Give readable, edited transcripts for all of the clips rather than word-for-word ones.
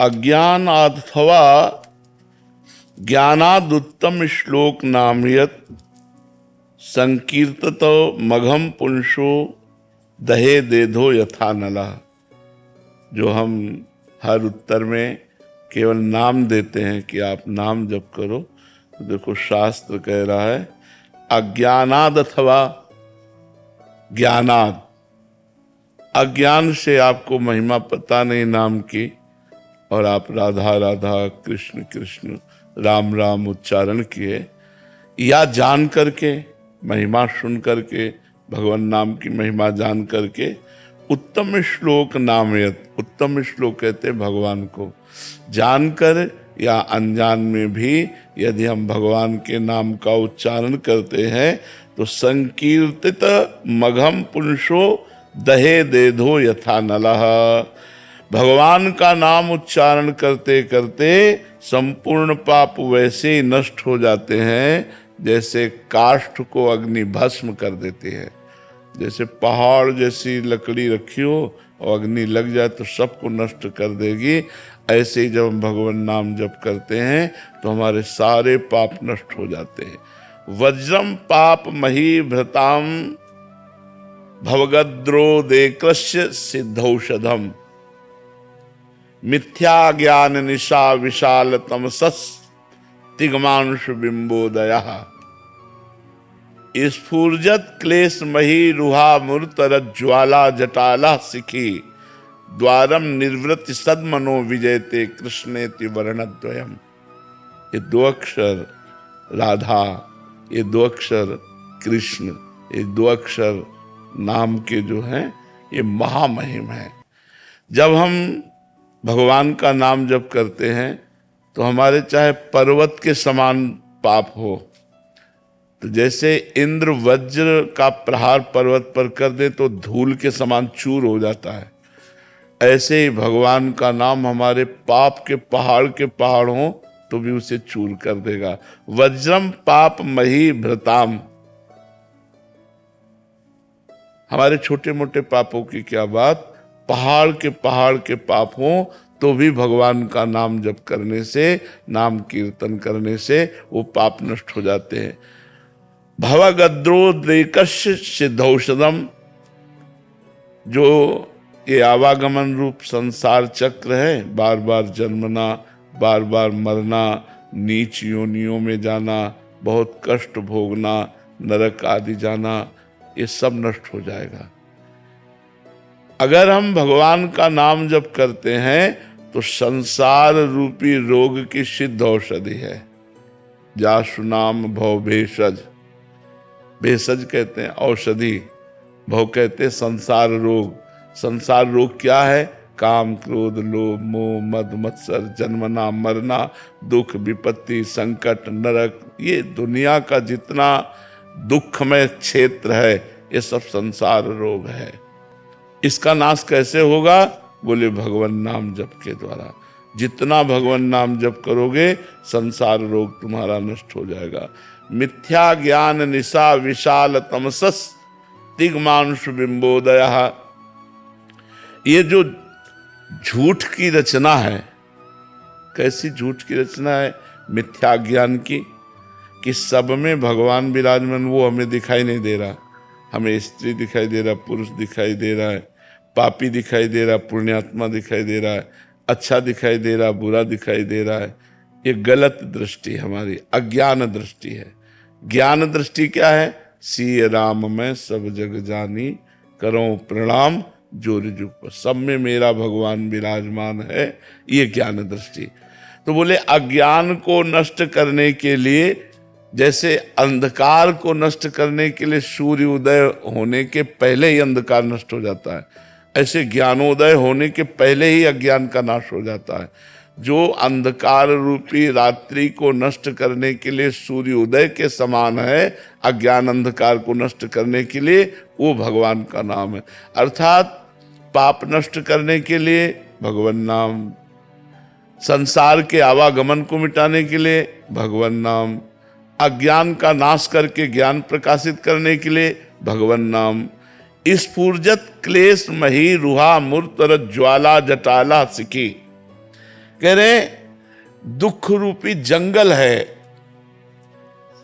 अज्ञान अथवा ज्ञानादुत्तम श्लोक नामयत संकीर्तत मघम पुंसो दहे देधो यथा नला। जो हम हर उत्तर में केवल नाम देते हैं कि आप नाम जप करो, तो देखो शास्त्र कह रहा है अज्ञानाद अथवा ज्ञानाद। अज्ञान से आपको महिमा पता नहीं नाम की, और आप राधा राधा कृष्ण कृष्ण राम राम उच्चारण किए, या जान करके महिमा सुन करके भगवान नाम की महिमा जान करके उत्तम श्लोक नामयत। उत्तम श्लोक कहते हैं भगवान को। जानकर या अनजान में भी यदि हम भगवान के नाम का उच्चारण करते हैं तो संकीर्तित मघम पुंसो दहे देधो यथा नलः। भगवान का नाम उच्चारण करते करते संपूर्ण पाप वैसे ही नष्ट हो जाते हैं जैसे काष्ठ को अग्नि भस्म कर देती है। जैसे पहाड़ जैसी लकड़ी रखी हो और अग्नि लग जाए तो सबको नष्ट कर देगी, ऐसे ही जब हम भगवान नाम जप करते हैं तो हमारे सारे पाप नष्ट हो जाते हैं। वज्रम पाप मही भृताम भवगद्रो देकृष्य सिद्धौषधम मिथ्या ज्ञान निशा विशाल तमसस् तिग्मांश बिंबोदयः स्फूर्जत क्लेश मही रुहा मूर्तर ज्वाला जटाला सिखी द्वारम निर्वृत्ति सदमनो विजयते कृष्णेति वर्णद्वयम्। ये दो अक्षर राधा, ये दो अक्षर कृष्ण, ये दो अक्षर नाम के जो हैं ये महामहिम है। जब हम भगवान का नाम जप करते हैं तो हमारे चाहे पर्वत के समान पाप हो, तो जैसे इंद्र वज्र का प्रहार पर्वत पर कर दे तो धूल के समान चूर हो जाता है, ऐसे ही भगवान का नाम हमारे पाप के पहाड़ हों तो भी उसे चूर कर देगा। वज्रम पाप मही भृताम। हमारे छोटे मोटे पापों की क्या बात, पहाड़ के पाप हों तो भी भगवान का नाम जप करने से, नाम कीर्तन करने से वो पाप नष्ट हो जाते हैं। भवगद्रोदेकस्य सिद्धौषधम। जो ये आवागमन रूप संसार चक्र है, बार बार जन्मना, बार बार मरना, नीच योनियों में जाना, बहुत कष्ट भोगना, नरक आदि जाना, ये सब नष्ट हो जाएगा। अगर हम भगवान का नाम जप करते हैं तो संसार रूपी रोग की सिद्ध औषधि है। जासु नाम भव भेषज। भेषज कहते हैं औषधि, भव कहते हैं संसार रोग। संसार रोग क्या है? काम क्रोध लोभ मोह मद मत्सर, जन्मना मरना, दुख विपत्ति संकट नरक, ये दुनिया का जितना दुखमय क्षेत्र है ये सब संसार रोग है। इसका नाश कैसे होगा? बोले भगवान नाम जप के द्वारा। जितना भगवान नाम जप करोगे संसार रोग तुम्हारा नष्ट हो जाएगा। मिथ्या ज्ञान निशा विशाल तमसस् तिग्मांश बिंबोदयः। ये जो झूठ की रचना है, कैसी झूठ की रचना है? मिथ्या ज्ञान की, कि सब में भगवान विराजमान, वो हमें दिखाई नहीं दे रहा। हमें स्त्री दिखाई दे रहा, पुरुष दिखाई दे रहा है, पापी दिखाई दे रहा, पुण्यात्मा दिखाई दे रहा है, अच्छा दिखाई दे रहा, बुरा दिखाई दे रहा है। ये गलत दृष्टि हमारी अज्ञान दृष्टि है। ज्ञान दृष्टि क्या है? सीय राम में सब जग जानी, करो प्रणाम जोर जुग पर। सब में मेरा भगवान विराजमान है, ये ज्ञान दृष्टि। तो बोले अज्ञान को नष्ट करने के लिए, जैसे अंधकार को नष्ट करने के लिए सूर्य उदय होने के पहले ही अंधकार नष्ट हो जाता है, ऐसे ज्ञानोदय होने के पहले ही अज्ञान का नाश हो जाता है। जो अंधकार रूपी रात्रि को नष्ट करने के लिए सूर्य उदय के समान है, अज्ञान अंधकार को नष्ट करने के लिए वो भगवान का नाम है। अर्थात पाप नष्ट करने के लिए भगवान नाम, संसार के आवागमन को मिटाने के लिए भगवान नाम, अज्ञान का नाश करके ज्ञान प्रकाशित करने के लिए भगवान नाम। स्फूर्जत क्लेश मही रुहा मूर्तर ज्वाला जटाला सिखी। कह रहे दुख रूपी जंगल है,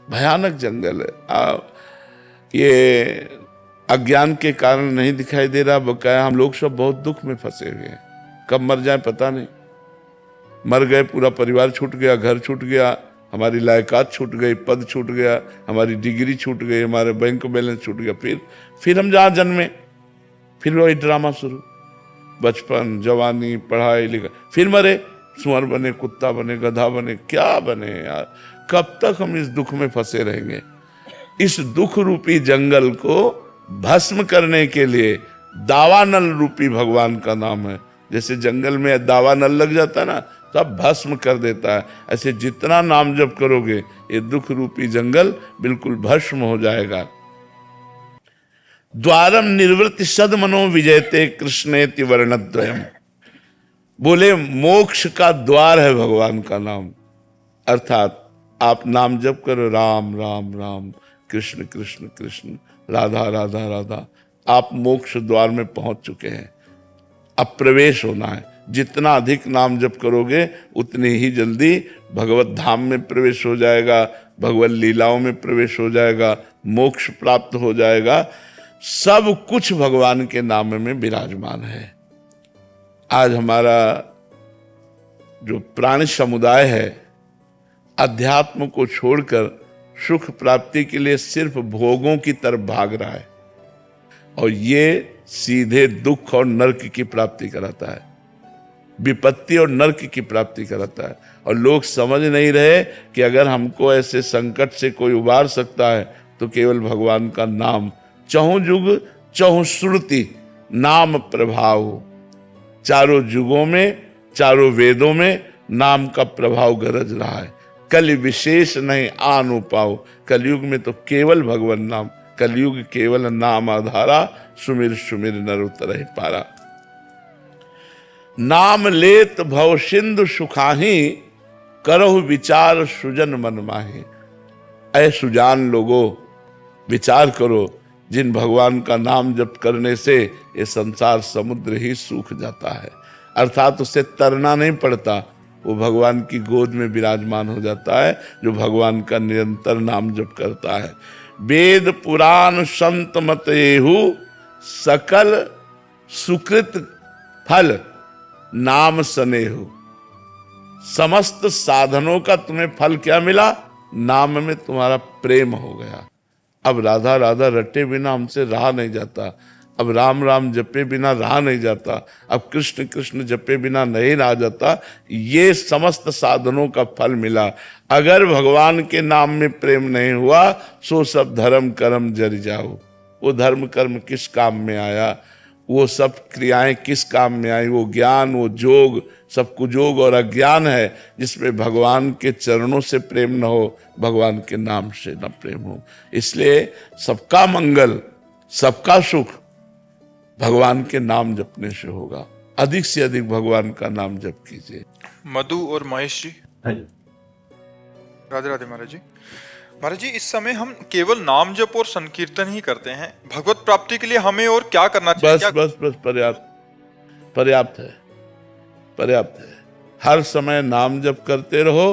भयानक जंगल है। ये अज्ञान के कारण नहीं दिखाई दे रहा, बकाया हम लोग सब बहुत दुख में फंसे हुए हैं। कब मर जाए पता नहीं। मर गए, पूरा परिवार छूट गया, घर छूट गया, हमारी लायकात छूट गई, पद छूट गया, हमारी डिग्री छूट गई, हमारे बैंक बैलेंस छूट गया। फिर हम जहाँ जन्मे, फिर वही ड्रामा शुरू। बचपन, जवानी, पढ़ाई लिखाई, फिर मरे, सुअर बने, कुत्ता बने, गधा बने, क्या बने यार। कब तक हम इस दुख में फंसे रहेंगे? इस दुख रूपी जंगल को भस्म करने के लिए दावानल रूपी भगवान का नाम है। जैसे जंगल में दावानल लग जाता है ना, तो अब भस्म कर देता है। ऐसे जितना नाम जप करोगे ये दुख रूपी जंगल बिल्कुल भस्म हो जाएगा। द्वारम निर्वृत्ति सदमनो विजयते कृष्णेति वर्णद्वयम। बोले मोक्ष का द्वार है भगवान का नाम। अर्थात आप नाम जप करो, राम राम राम, कृष्ण कृष्ण कृष्ण, राधा राधा राधा, आप मोक्ष द्वार में पहुंच चुके हैं। अब प्रवेश होना है। जितना अधिक नाम जप करोगे उतनी ही जल्दी भगवत धाम में प्रवेश हो जाएगा, भगवत लीलाओं में प्रवेश हो जाएगा, मोक्ष प्राप्त हो जाएगा। सब कुछ भगवान के नाम में विराजमान है। आज हमारा जो प्राणी समुदाय है अध्यात्म को छोड़कर सुख प्राप्ति के लिए सिर्फ भोगों की तरफ भाग रहा है, और ये सीधे दुख और नरक की प्राप्ति कराता है, विपत्ति और नरक की प्राप्ति कराता है। और लोग समझ नहीं रहे कि अगर हमको ऐसे संकट से कोई उबार सकता है तो केवल भगवान का नाम। चहुं जुग चहुं श्रुति नाम प्रभाव। चारों जुगों में, चारों वेदों में नाम का प्रभाव गरज रहा है। कल विशेष नहीं आनु पाओ। कलयुग में तो केवल भगवान नाम, कलयुग केवल नाम आधारा, सुमिर सुमिर नर उतरहि पारा। नाम लेत भव सिंधु सुखाही, करहु विचार सुजन मन माही। ऐ सुजान लोगो, विचार करो, जिन भगवान का नाम जप करने से ये संसार समुद्र ही सूख जाता है। अर्थात उसे तरना नहीं पड़ता, वो भगवान की गोद में विराजमान हो जाता है जो भगवान का निरंतर नाम जप करता है। वेद पुराण संत मत एहु, सकल सुकृत फल नाम सनेहु। समस्त साधनों का तुम्हें फल क्या मिला? नाम में तुम्हारा प्रेम हो गया। अब राधा राधा रटे बिना हमसे रहा नहीं जाता, अब राम राम जपे बिना रहा नहीं जाता, अब कृष्ण कृष्ण जपे बिना नहीं रहा जाता। ये समस्त साधनों का फल मिला। अगर भगवान के नाम में प्रेम नहीं हुआ सो सब धर्म कर्म जर जाओ। वो धर्म कर्म किस काम में आया, वो सब क्रियाएं किस काम में आई, वो ज्ञान, वो जोग सब कुजोग और अज्ञान है जिसमें भगवान के चरणों से प्रेम न हो, भगवान के नाम से न प्रेम हो। इसलिए सबका मंगल, सबका सुख भगवान के नाम जपने से होगा। अधिक से अधिक भगवान का नाम जप कीजिए। मधु और महेश जी, राधे राधे। महाराज जी, महाराज जी, इस समय हम केवल नाम जप और संकीर्तन ही करते हैं। भगवत प्राप्ति के लिए हमें और क्या करना चाहिए? बस पर्याप्त है, पर्याप्त है। हर समय नाम जप करते रहो,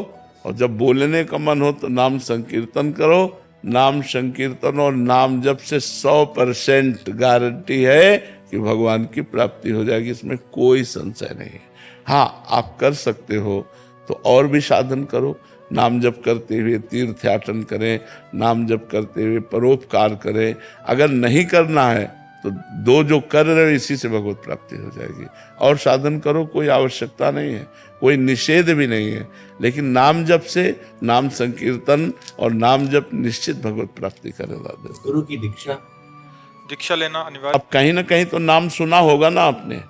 और जब बोलने का मन हो तो नाम संकीर्तन करो। नाम संकीर्तन और नाम जप से 100% गारंटी है कि भगवान की प्राप्ति हो जाएगी, इसमें कोई संशय नहीं है। हाँ, आप कर सकते हो तो और भी साधन करो। नाम जप करते हुए तीर्थयाटन करें, नाम जप करते हुए परोपकार करें। अगर नहीं करना है तो दो जो कर रहे हो इसी से भगवत प्राप्ति हो जाएगी। और साधन करो, कोई आवश्यकता नहीं है, कोई निषेध भी नहीं है। लेकिन नाम जप से, नाम संकीर्तन और नाम जप निश्चित भगवत प्राप्ति करेगा। गुरु की दीक्षा लेना अनिवार्य। अब कहीं ना कहीं तो नाम सुना होगा ना आपने।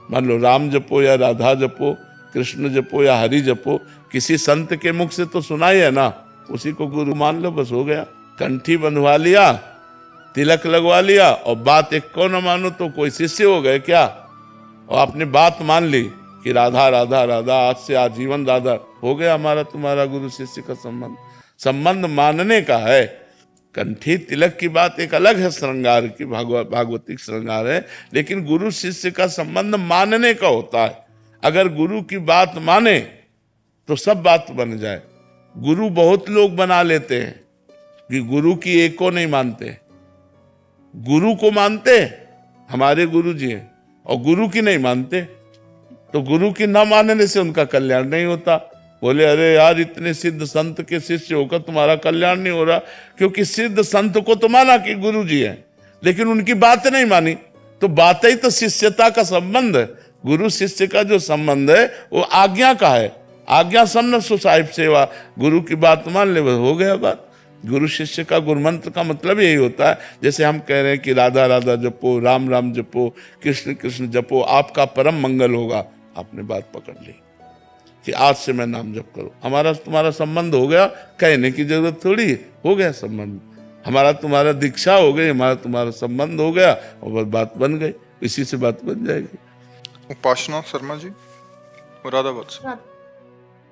मान लो राम जपो या राधा जपो, कृष्ण जपो या हरि जपो, किसी संत के मुख से तो सुना ही है ना, उसी को गुरु मान लो, बस हो गया। कंठी बंधवा लिया, तिलक लगवा लिया, और बात एक को न मानो तो कोई शिष्य हो गए क्या? और आपने बात मान ली कि राधा राधा राधा, आज से आजीवन राधा, हो गया हमारा तुम्हारा गुरु शिष्य का संबंध। संबंध मानने का है। कंठी तिलक की बात एक अलग है, श्रृंगार की, भागवतिक श्रृंगार है, लेकिन गुरु शिष्य का संबंध मानने का होता है। अगर गुरु की बात माने तो सब बात बन जाए। गुरु बहुत लोग बना लेते हैं कि गुरु की एक को नहीं मानते। गुरु को मानते हमारे गुरु जी हैं और गुरु की नहीं मानते, तो गुरु की न मानने से उनका कल्याण नहीं होता। बोले अरे यार, इतने सिद्ध संत के शिष्य होकर तुम्हारा कल्याण नहीं हो रहा, क्योंकि सिद्ध संत को तो माना कि गुरु जी हैं, लेकिन उनकी बात नहीं मानी। तो बात ही तो शिष्यता का संबंध है। गुरु शिष्य का जो संबंध है वो आज्ञा का है। आज्ञा सम्न सुसाहिब सेवा, गुरु की बात मान ले, हो गया बात। गुरु शिष्य का गुरुमंत्र का मतलब यही होता है। जैसे हम कह रहे हैं कि राधा राधा जपो, राम राम जपो, कृष्ण कृष्ण जपो, आपका परम मंगल होगा। आपने बात पकड़ ली कि आज से मैं नाम जप करूं, हमारा तुम्हारा संबंध हो गया, कहने की जरूरत थोड़ी, हो गया संबंध। हमारा तुम्हारा दीक्षा हो गई, हमारा तुम्हारा संबंध हो गया और बस बात बन गई। इसी से बात बन जाएगी। उपासना शर्मा जी, राधा वत्स,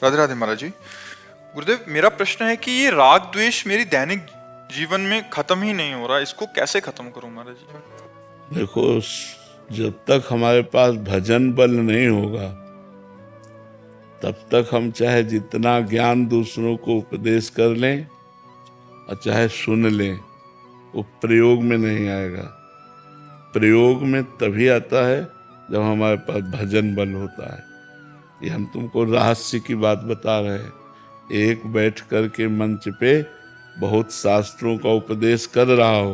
राधे राधे महाराज जी। गुरुदेव, मेरा प्रश्न है कि ये राग द्वेष मेरी दैनिक जीवन में खत्म ही नहीं हो रहा, इसको कैसे खत्म करूं महाराज जी? देखो, जब तक हमारे पास भजन बल नहीं होगा तब तक हम चाहे जितना ज्ञान दूसरों को उपदेश कर लें और चाहे सुन लें, वो प्रयोग में नहीं आएगा। प्रयोग में तभी आता है जब हमारे पास भजन बल होता है। ये हम तुमको रहस्य की बात बता रहे हैं। एक बैठ करके मंच पे बहुत शास्त्रों का उपदेश कर रहा हो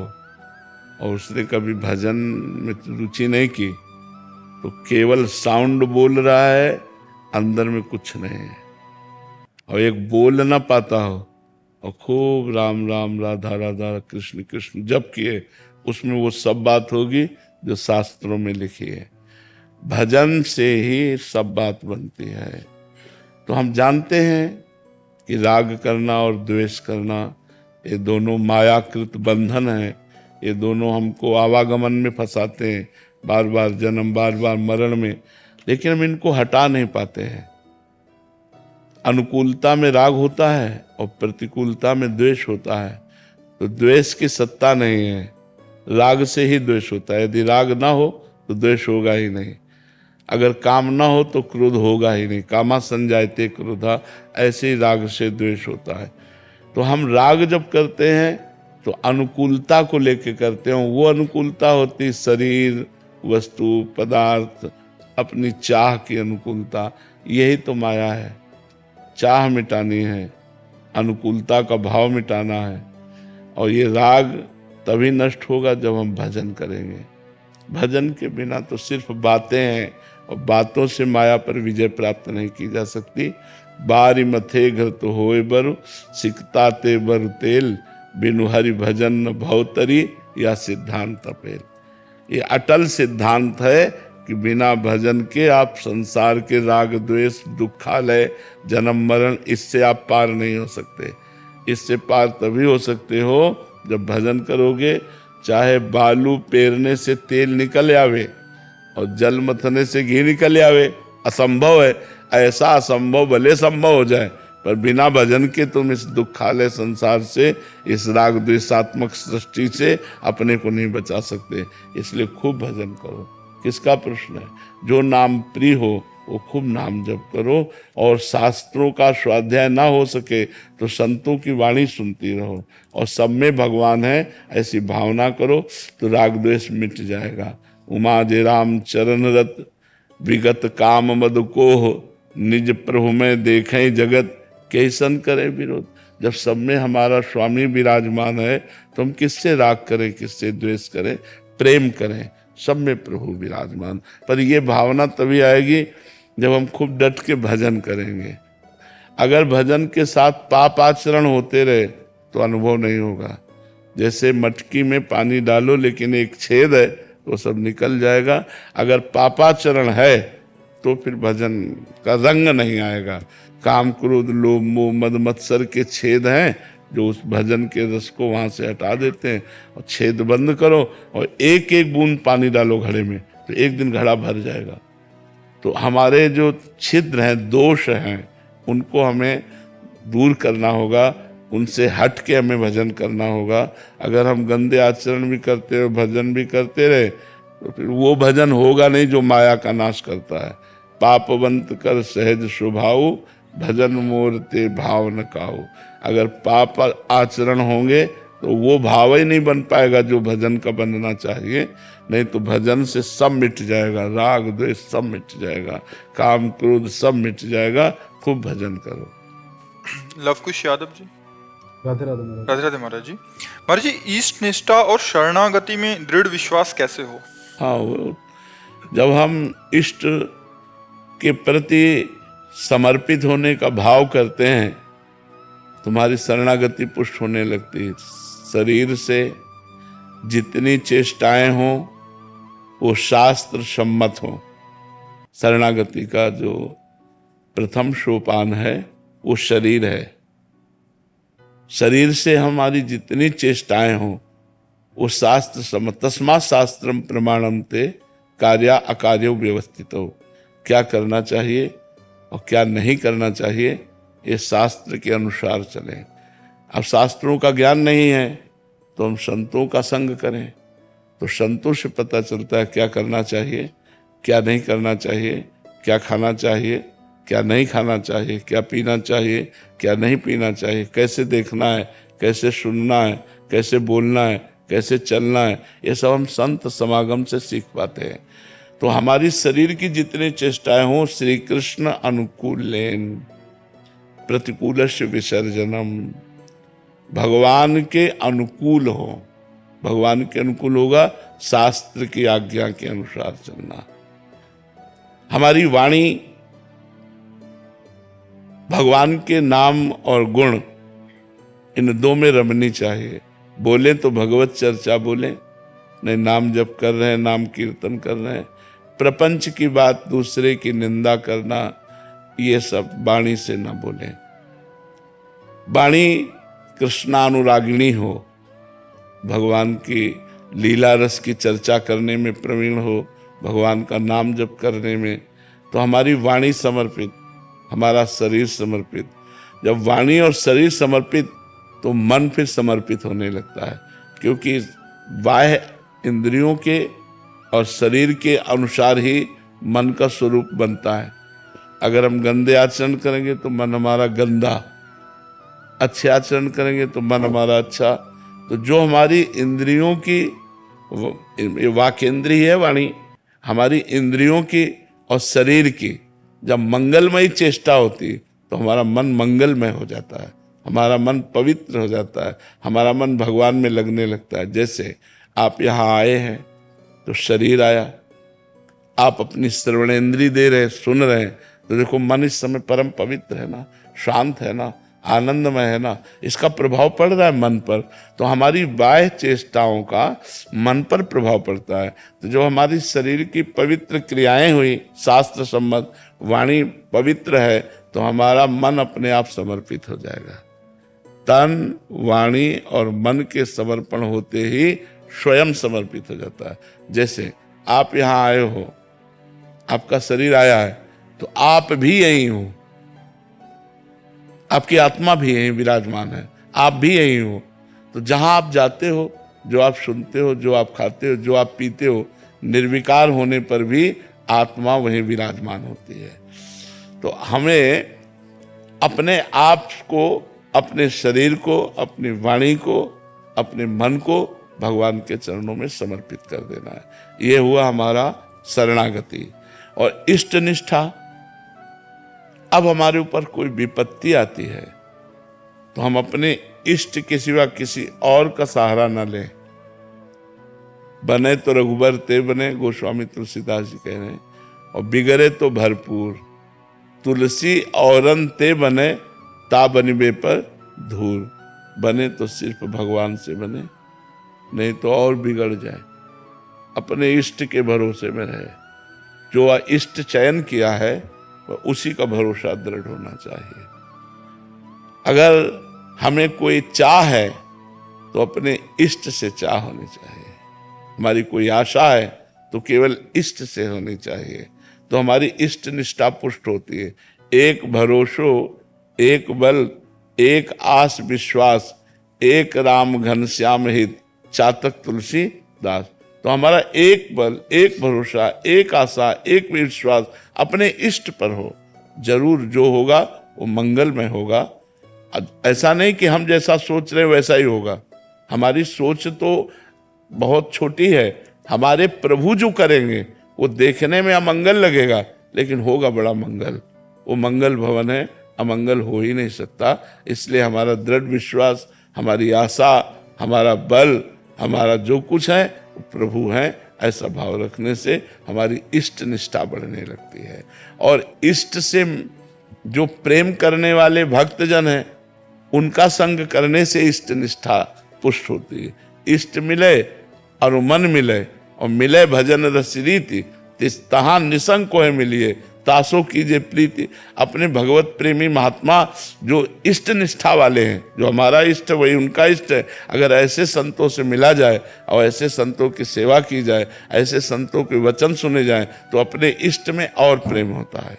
और उसने कभी भजन में रुचि नहीं की, तो केवल साउंड बोल रहा है, अंदर में कुछ नहीं है। और एक बोल ना पाता हो और खूब राम राम राधा राधा कृष्ण कृष्ण जप किए, उसमें वो सब बात होगी जो शास्त्रों में लिखी है। भजन से ही सब बात बनती है। तो हम जानते हैं कि राग करना और द्वेष करना ये दोनों मायाकृत बंधन है। ये दोनों हमको आवागमन में फंसाते हैं, बार बार जन्म, बार बार मरण में, लेकिन हम इनको हटा नहीं पाते हैं। अनुकूलता में राग होता है और प्रतिकूलता में द्वेष होता है। तो द्वेष की सत्ता नहीं है, राग से ही द्वेष होता है। यदि राग ना हो तो द्वेष होगा ही नहीं। अगर काम ना हो तो क्रोध होगा ही नहीं। कामा संजायते क्रोधा, ऐसे ही राग से द्वेष होता है। तो हम राग जब करते हैं तो अनुकूलता को लेके करते हैं। वो अनुकूलता होती शरीर, वस्तु, पदार्थ, अपनी चाह की अनुकूलता। यही तो माया है। चाह मिटानी है, अनुकूलता का भाव मिटाना है। और ये राग तभी नष्ट होगा जब हम भजन करेंगे। भजन के बिना तो सिर्फ बातें हैं और बातों से माया पर विजय प्राप्त नहीं की जा सकती। बारी मथे घर तो होए बरु, सिकता ते बरु तेल, बिनु हरि भजन न भवतरी, या सिद्धांत अपेल। ये अटल सिद्धांत है कि बिना भजन के आप संसार के राग द्वेष, दुखालय, जन्म मरण, इससे आप पार नहीं हो सकते। इससे पार तभी हो सकते हो जब भजन करोगे। चाहे बालू पेरने से तेल निकल आवे और जल मथने से घी निकल आवे, असंभव है। ऐसा असंभव भले संभव हो जाए, पर बिना भजन के तुम इस दुखालय संसार से, इस राग द्वेषात्मक सृष्टि से अपने को नहीं बचा सकते। इसलिए खूब भजन करो। किसका प्रश्न है? जो नाम प्रिय हो वो खूब नाम जप करो। और शास्त्रों का स्वाध्याय ना हो सके तो संतों की वाणी सुनती रहो। और सब में भगवान है ऐसी भावना करो तो राग द्वेष मिट जाएगा। उमा जे राम चरण रत, विगत काम मद कोह, निज प्रभु में देखें जगत, कैसन करे विरोध। जब सब में हमारा स्वामी विराजमान है तो हम किससे राग करें, किससे द्वेष करें? प्रेम करें। सब में प्रभु विराजमान। पर यह भावना तभी आएगी जब हम खूब डट के भजन करेंगे। अगर भजन के साथ पाप आचरण होते रहे तो अनुभव नहीं होगा। जैसे मटकी में पानी डालो लेकिन एक छेद है, वो सब निकल जाएगा। अगर पापाचरण है तो फिर भजन का रंग नहीं आएगा। काम, क्रोध, लोभ, मोह, मद, मत्सर के छेद हैं जो उस भजन के रस को वहां से हटा देते हैं। और छेद बंद करो और एक एक बूंद पानी डालो घड़े में, तो एक दिन घड़ा भर जाएगा। तो हमारे जो छिद्र हैं, दोष हैं, उनको हमें दूर करना होगा। उनसे हट के हमें भजन करना होगा। अगर हम गंदे आचरण भी करते रहे, भजन भी करते रहे, तो फिर वो भजन होगा नहीं जो माया का नाश करता है। पापवंत कर सहज स्वभाव, भजन मोर ते भाव न काऊ। अगर पाप आचरण होंगे तो वो भाव ही नहीं बन पाएगा जो भजन का बनना चाहिए। नहीं तो भजन से सब मिट जाएगा, राग द्वेष सब मिट जाएगा, काम क्रोध सब मिट जाएगा। खूब भजन करो। लवकुश यादव जी। राधे राधे महाराज। राधे राधे महाराज जी। महाराज जी, इष्ट निष्ठा और शरणागति में दृढ़ विश्वास कैसे हो? हाँ, वो जब हम इष्ट के प्रति समर्पित होने का भाव करते हैं, तुम्हारी शरणागति पुष्ट होने लगती है। शरीर से जितनी चेष्टाएं हों वो शास्त्र सम्मत हों। शरणागति का जो प्रथम सोपान है वो शरीर है। शरीर से हमारी जितनी चेष्टाएं हों वो शास्त्र सम्मत। तस्मात् शास्त्रम प्रमाणम ते कार्या अकार्यो व्यवस्थितो। क्या करना चाहिए और क्या नहीं करना चाहिए ये शास्त्र के अनुसार चलें। अब शास्त्रों का ज्ञान नहीं है तो हम संतों का संग करें, तो संतों से पता चलता है क्या करना चाहिए, क्या नहीं करना चाहिए, क्या खाना चाहिए, क्या नहीं खाना चाहिए, क्या पीना चाहिए, क्या नहीं पीना चाहिए, कैसे देखना है, कैसे सुनना है, कैसे बोलना है, कैसे चलना है। ये सब हम संत समागम से सीख पाते हैं। तो हमारी शरीर की जितनी चेष्टाएं हों श्री कृष्ण अनुकूलेन प्रतिकूलस्य विसर्जनम, भगवान के अनुकूल हो। भगवान के अनुकूल होगा शास्त्र की आज्ञा के अनुसार चलना। हमारी वाणी भगवान के नाम और गुण इन दो में रमनी चाहिए। बोले तो भगवत चर्चा बोले, नहीं नाम जप कर रहे हैं, नाम कीर्तन कर रहे हैं। प्रपंच की बात, दूसरे की निंदा करना, ये सब वाणी से ना बोले। वाणी कृष्णानुरागिणी हो, भगवान की लीला रस की चर्चा करने में प्रवीण हो, भगवान का नाम जप करने में। तो हमारी वाणी समर्पित, हमारा शरीर समर्पित। जब वाणी और शरीर समर्पित तो मन फिर समर्पित होने लगता है, क्योंकि बाह्य इंद्रियों के और शरीर के अनुसार ही मन का स्वरूप बनता है। अगर हम गंदे आचरण करेंगे तो मन हमारा गंदा, अच्छे आचरण करेंगे तो मन हमारा अच्छा। तो जो हमारी इंद्रियों की, वाक्येंद्रिय है वाणी, हमारी इंद्रियों की और शरीर की जब मंगलमयी चेष्टा होती तो हमारा मन मंगलमय हो जाता है, हमारा मन पवित्र हो जाता है, हमारा मन भगवान में लगने लगता है। जैसे आप यहाँ आए हैं तो शरीर आया, आप अपनी श्रवणेंद्रिय दे रहे हैं, सुन रहे हैं, तो देखो मन इस समय परम पवित्र है ना, शांत है ना, आनंदमय है ना, इसका प्रभाव पड़ रहा है मन पर। तो हमारी बाह्य चेष्टाओं का मन पर प्रभाव पड़ता है। तो जो हमारी शरीर की पवित्र क्रियाएं हुई, शास्त्र सम्मत, वाणी पवित्र है, तो हमारा मन अपने आप समर्पित हो जाएगा। तन, वाणी और मन के समर्पण होते ही स्वयं समर्पित हो जाता है। जैसे आप यहाँ आए हो, आपका शरीर आया है, तो आप भी यही हो, आपकी आत्मा भी यहीं विराजमान है, आप भी यहीं हो। तो जहां आप जाते हो, जो आप सुनते हो, जो आप खाते हो, जो आप पीते हो, निर्विकार होने पर भी आत्मा वहीं विराजमान होती है। तो हमें अपने आप को, अपने शरीर को, अपनी वाणी को, अपने मन को भगवान के चरणों में समर्पित कर देना है। यह हुआ हमारा शरणागति। और इष्ट निष्ठा, अब हमारे ऊपर कोई विपत्ति आती है तो हम अपने इष्ट के सिवा किसी और का सहारा न लें। बने तो रघुबर ते बने, गोस्वामी तुलसीदास जी कह रहे हैं, और बिगड़े तो भरपूर, तुलसी औरन ते बने, ता बनिबे पर धूर। बने तो सिर्फ भगवान से बने, नहीं तो और बिगड़ जाए। अपने इष्ट के भरोसे में रहे, जो इष्ट चयन किया है उसी का भरोसा दृढ़ होना चाहिए। अगर हमें कोई चाह है तो अपने इष्ट से चाह होनी चाहिए। हमारी कोई आशा है तो केवल इष्ट से होनी चाहिए, तो हमारी इष्ट निष्ठा पुष्ट होती है। एक भरोसो, एक बल, एक आस विश्वास, एक राम घनश्याम हित, चातक तुलसी दास। तो हमारा एक बल, एक भरोसा, एक आशा, एक विश्वास अपने इष्ट पर हो, जरूर जो होगा वो मंगलमय होगा। ऐसा नहीं कि हम जैसा सोच रहे वैसा ही होगा, हमारी सोच तो बहुत छोटी है। हमारे प्रभु जो करेंगे वो देखने में अमंगल लगेगा, लेकिन होगा बड़ा मंगल। वो मंगल भवन है, अमंगल हो ही नहीं सकता। इसलिए हमारा दृढ़ विश्वास, हमारी आशा, हमारा बल, हमारा जो कुछ है प्रभु हैं, ऐसा भाव रखने से हमारी इष्ट निष्ठा बढ़ने लगती है। और इष्ट से जो प्रेम करने वाले भक्तजन हैं, उनका संग करने से इष्ट निष्ठा पुष्ट होती है। इष्ट मिले और मन मिले, और मिले भजन रस रीति, तहाँ निसंग को है मिलिए, तासो कीजिए प्रीति। अपने भगवत प्रेमी महात्मा जो इष्ट निष्ठा वाले हैं, जो हमारा इष्ट वही उनका इष्ट है, अगर ऐसे संतों से मिला जाए और ऐसे संतों की सेवा की जाए, ऐसे संतों के वचन सुने जाएं, तो अपने इष्ट में और प्रेम होता है।